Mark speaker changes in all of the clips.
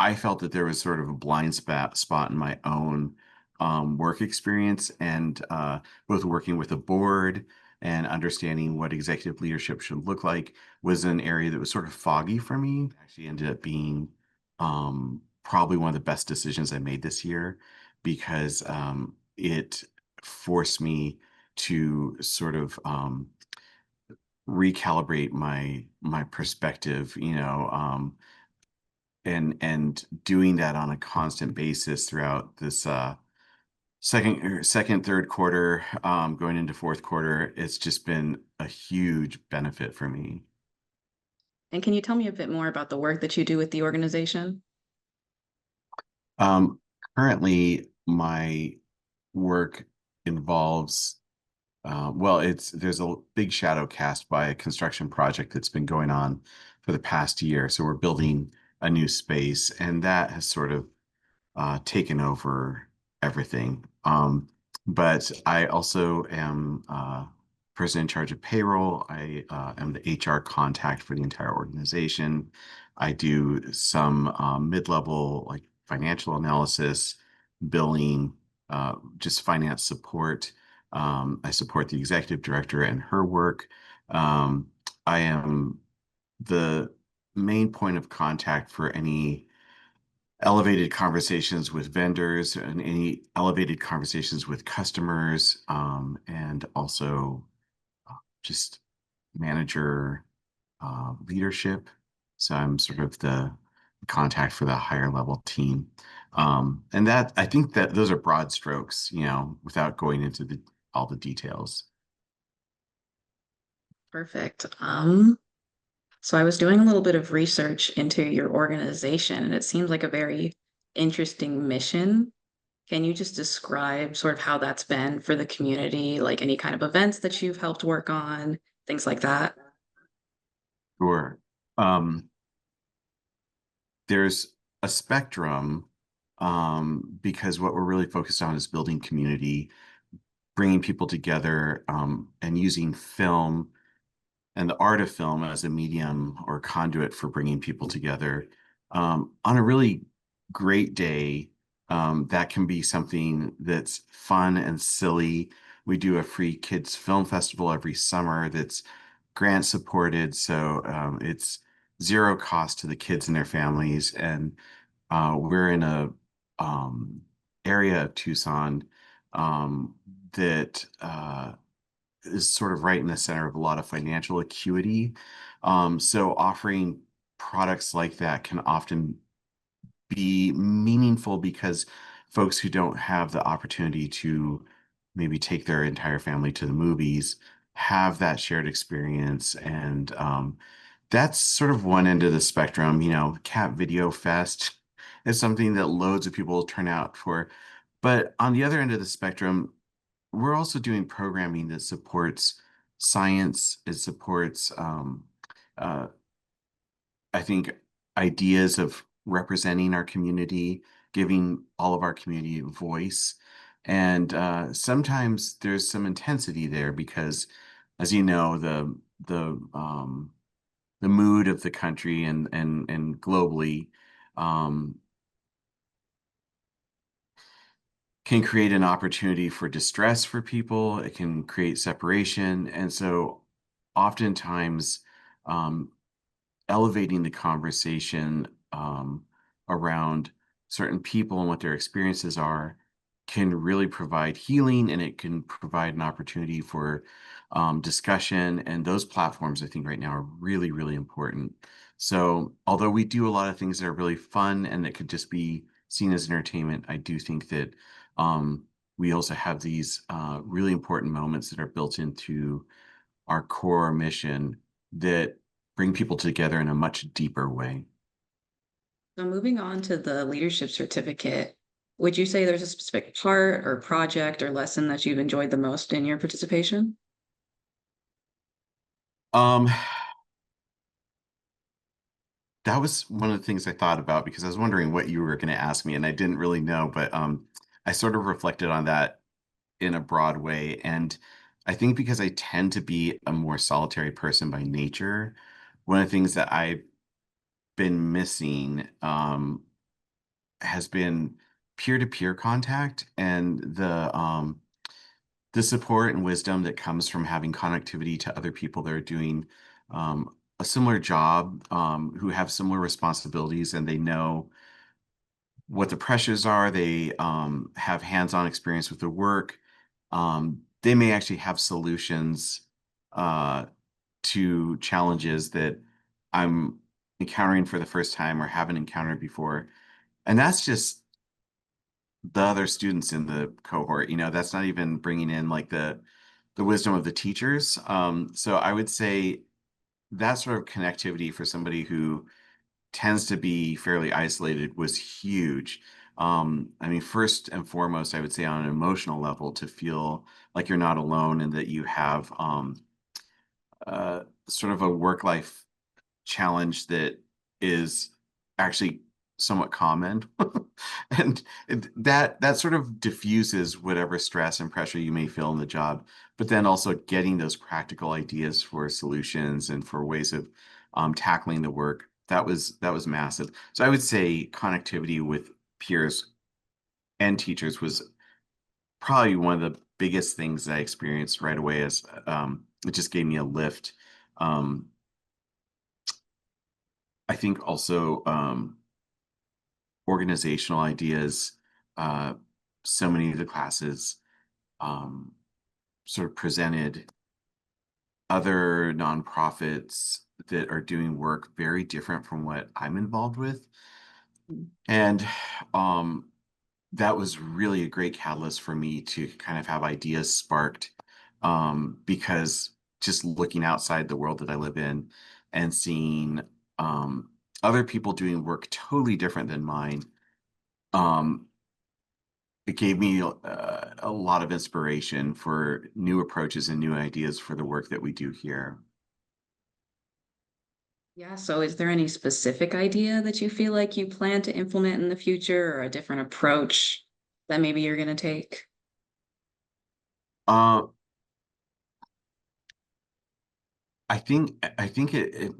Speaker 1: I felt that there was sort of a blind spot in my own work experience and both working with a board and understanding what executive leadership should look like was an area that was sort of foggy for me. Actually ended up being probably one of the best decisions I made this year because it forced me to sort of recalibrate my perspective, and doing that on a constant basis throughout this third quarter, going into fourth quarter, it's just been a huge benefit for me.
Speaker 2: And can you tell me a bit more about the work that you do with the organization?
Speaker 1: Um, Currently, my work involves well, there's a big shadow cast by a construction project that's been going on for the past year. So we're building a new space, and that has sort of taken over everything. But I also am person in charge of payroll. I am the HR contact for the entire organization. I do some mid-level like financial analysis, billing, just finance support. I support the executive director and her work. Um, I am the main point of contact for any elevated conversations with vendors and any elevated conversations with customers, and also just manager leadership. So I'm sort of the contact for the higher level team. And that I think that those are broad strokes, without going into all the details.
Speaker 2: Perfect. So I was doing a little bit of research into your organization, and it seems like a very interesting mission. Can you just describe sort of how that's been for the community, like any kind of events that you've helped work on, things like that?
Speaker 1: Sure. Um, there's a spectrum, because what we're really focused on is building community, bringing people together, and using film and the art of film as a medium or conduit for bringing people together. On a really great day, that can be something that's fun and silly. We do a free kids film festival every summer that's grant supported, so it's zero cost to the kids and their families. And we're in a um, area of Tucson that is sort of right in the center of a lot of financial acuity. So offering products like that can often be meaningful because folks who don't have the opportunity to maybe take their entire family to the movies have that shared experience. And that's sort of one end of the spectrum. Cat Video Fest is something that loads of people turn out for. But on the other end of the spectrum, we're also doing programming that supports science. It supports, uh, I think, ideas of representing our community, giving all of our community a voice. And sometimes there's some intensity there because, as you know, the mood of the country and globally um, can create an opportunity for distress for people. It can create separation. And so oftentimes, um, elevating the conversation around certain people and what their experiences are can really provide healing, and it can provide an opportunity for discussion. And those platforms, I think, right now are really, really important. So, although we do a lot of things that are really fun and that could just be seen as entertainment, I do think that um, we also have these really important moments that are built into our core mission that bring people together in a much deeper way.
Speaker 2: So moving on to the leadership certificate, would you say there's a specific part or project or lesson that you've enjoyed the most in your participation?
Speaker 1: Um, that was one of the things I thought about because I was wondering what you were going to ask me, and I didn't really know, but I sort of reflected on that in a broad way. And I think because I tend to be a more solitary person by nature, one of the things that I've been missing has been peer-to-peer contact and the support and wisdom that comes from having connectivity to other people that are doing a similar job, who have similar responsibilities, and they know what the pressures are. They have hands-on experience with the work. They may actually have solutions uh, to challenges that I'm encountering for the first time or haven't encountered before. And that's just the other students in the cohort. That's not even bringing in like the wisdom of the teachers. So I would say that sort of connectivity for somebody who tends to be fairly isolated was huge. I mean, first and foremost, I would say on an emotional level, to feel like you're not alone and that you have sort of a work-life challenge that is actually somewhat common. And that sort of diffuses whatever stress and pressure you may feel in the job, but then also getting those practical ideas for solutions and for ways of tackling the work. That was massive. So I would say connectivity with peers and teachers was probably one of the biggest things that I experienced right away, as it just gave me a lift. Um, I think also organizational ideas. Uh, so many of the classes um, sort of presented other nonprofits that are doing work very different from what I'm involved with. And um, that was really a great catalyst for me to kind of have ideas sparked, because just looking outside the world that I live in and seeing um, other people doing work totally different than mine, um, it gave me a lot of inspiration for new approaches and new ideas for the work that we do here.
Speaker 2: Yeah, so is there any specific idea that you feel like you plan to implement in the future or a different approach that maybe you're going to take?
Speaker 1: Uh, I think it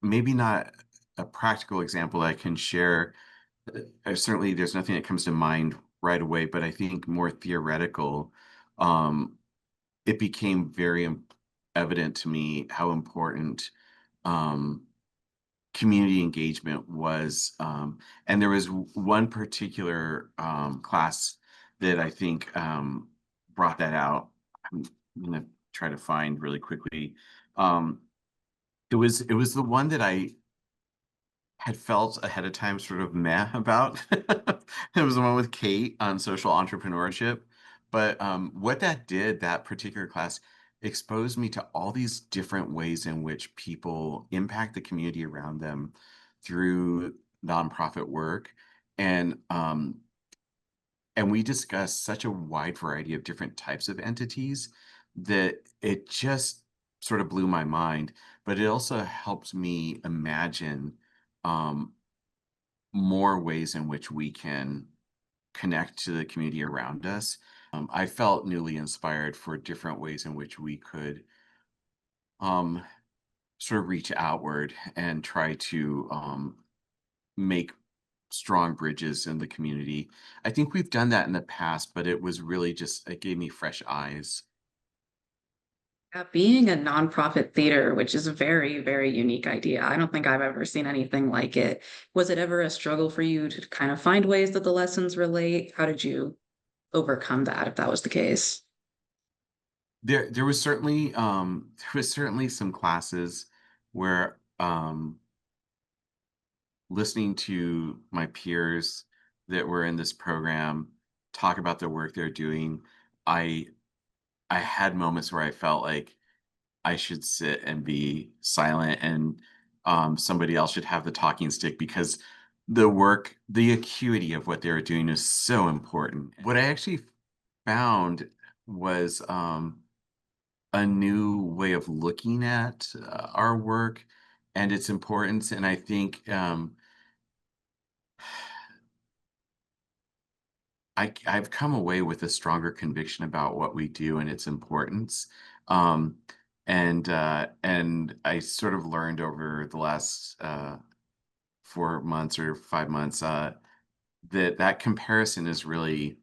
Speaker 1: maybe not a practical example I can share. Certainly, there's nothing that comes to mind right away, but I think more theoretical. Um, it became very evident to me how important um, community engagement was. And there was one particular class that I think brought that out. I'm going to try to find really quickly. Um, it was the one that I had felt ahead of time sort of meh about. It was the one with Kate on social entrepreneurship. But what that did, that particular class, exposed me to all these different ways in which people impact the community around them through nonprofit work. And we discussed such a wide variety of different types of entities that it just sort of blew my mind. But it also helped me imagine um, more ways in which we can connect to the community around us. I felt newly inspired for different ways in which we could um, sort of reach outward and try to make strong bridges in the community. I think we've done that in the past, but it was really just, it gave me fresh eyes.
Speaker 2: Being a nonprofit theater, which is a very, very unique idea. I don't think I've ever seen anything like it. Was it ever a struggle for you to kind of find ways that the lessons relate? How did you overcome that if that was the case?
Speaker 1: There was certainly some classes where listening to my peers that were in this program talk about the work they're doing, I I had moments where I felt like I should sit and be silent, and somebody else should have the talking stick, because the acuity of what they were doing is so important. What I actually found was a new way of looking at our work and its importance. And I think I've come away with a stronger conviction about what we do and its importance. Um, and I sort of learned over the last 4 months or 5 months. that comparison is really,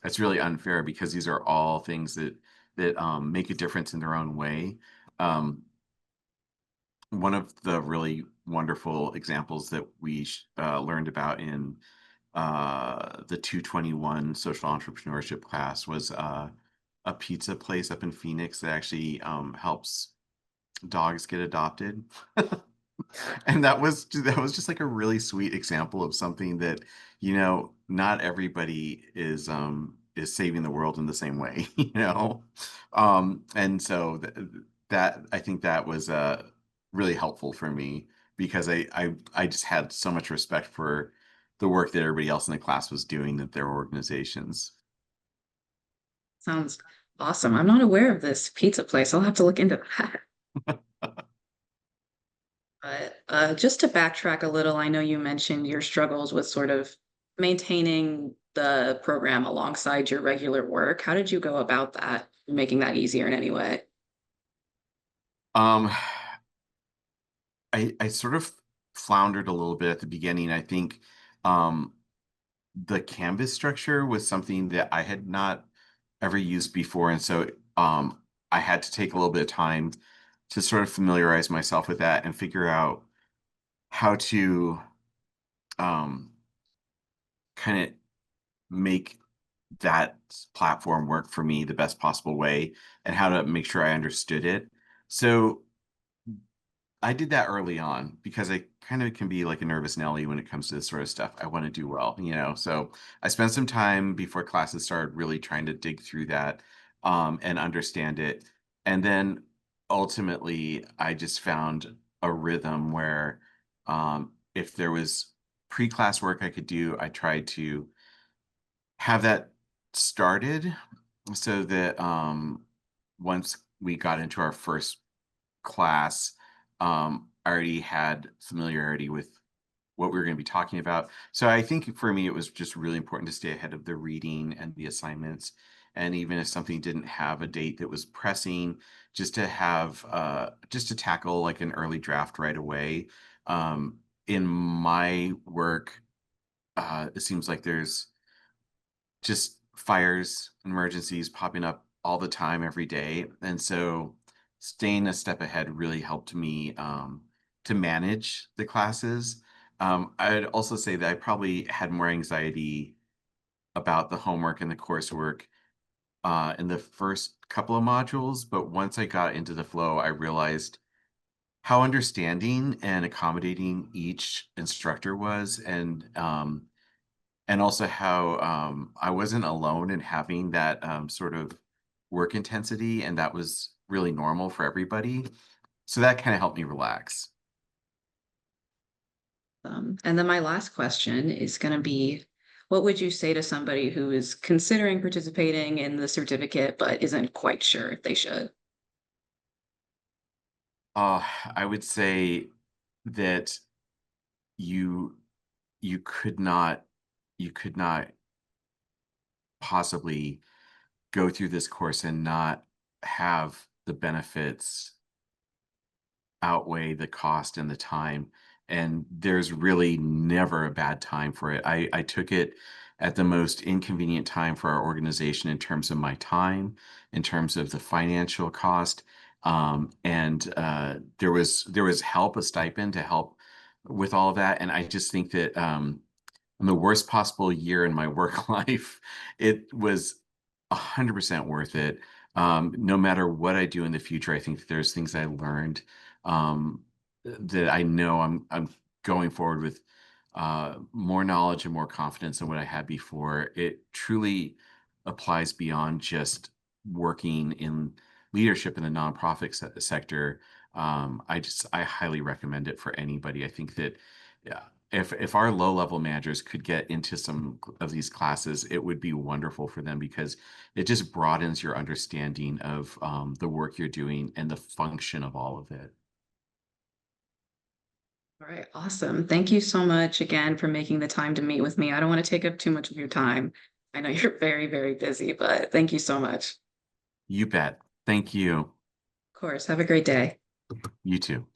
Speaker 1: it's really unfair because these are all things that make a difference in their own way. Um, One of the really wonderful examples that we learned about in the 221 social entrepreneurship class was a pizza place up in Phoenix that actually helps dogs get adopted.
Speaker 2: Yeah,
Speaker 1: And that was just like a really sweet example of something that, not everybody is saving the world in the same way, you know. And so that I think that was really helpful for me because I just had so much respect for the work that everybody else in the class was doing at their organizations.
Speaker 2: sounds awesome. I'm not aware of this pizza place. I'll have to look into that. But just to backtrack a little, I know you mentioned your struggles with sort of maintaining the program alongside your regular work. How did you go about that, making that easier in any way?
Speaker 1: Um, I sort of floundered a little bit at the beginning. I think um, the Canvas structure was something that I had not ever used before, and so I had to take a little bit of time to sort of familiarize myself with that and figure out how to um, kind of make that platform work for me the best possible way and how to make sure I understood it. So I did that early on because I kind of can be like a nervous Nelly when it comes to this sort of stuff. I want to do well, you know. So I spent some time before classes started really trying to dig through that and understand it. And then ultimately, I just found a rhythm where if there was pre-class work I could do, I tried to have that started so that once we got into our first class, I already had familiarity with what we were going to be talking about. So I think for me, it was just really important to stay ahead of the reading and the assignments. And even if something didn't have a date that was pressing, just to tackle like an early draft right away. In my work, it seems like there's just fires and emergencies popping up all the time every day. And so staying a step ahead really helped me to manage the classes. I'd also say that I probably had more anxiety about the homework and the coursework in the first couple of modules, but once I got into the flow, I realized how understanding and accommodating each instructor was, and also how I wasn't alone in having that sort of work intensity, and that was really normal for everybody. So that kind of helped me relax.
Speaker 2: And then my last question is going to be, what would you say to somebody who is considering participating in the certificate but isn't quite sure if they should?
Speaker 1: Uh, I would say that you you could not you could not possibly go through this course and not have the benefits outweigh the cost and the time. And there's really never a bad time for it. I took it at the most inconvenient time for our organization in terms of my time, in terms of the financial cost. And there was help, a stipend to help with all of that. And I just think that in the worst possible year in my work life, it was 100% worth it. No matter what I do in the future, I think that there's things I learned um, that I know I'm going forward with more knowledge and more confidence than what I had before. It truly applies beyond just working in leadership in the nonprofit sector. I highly recommend it for anybody. I think that yeah, if our low level managers could get into some of these classes, it would be wonderful for them because it just broadens your understanding of the work you're doing and the function of all of it.
Speaker 2: All right, awesome. Thank you so much again for making the time to meet with me. I don't want to take up too much of your time. I know you're very, very busy, but thank you so much.
Speaker 1: You bet. Thank you.
Speaker 2: Of course, have a great day.
Speaker 1: You too.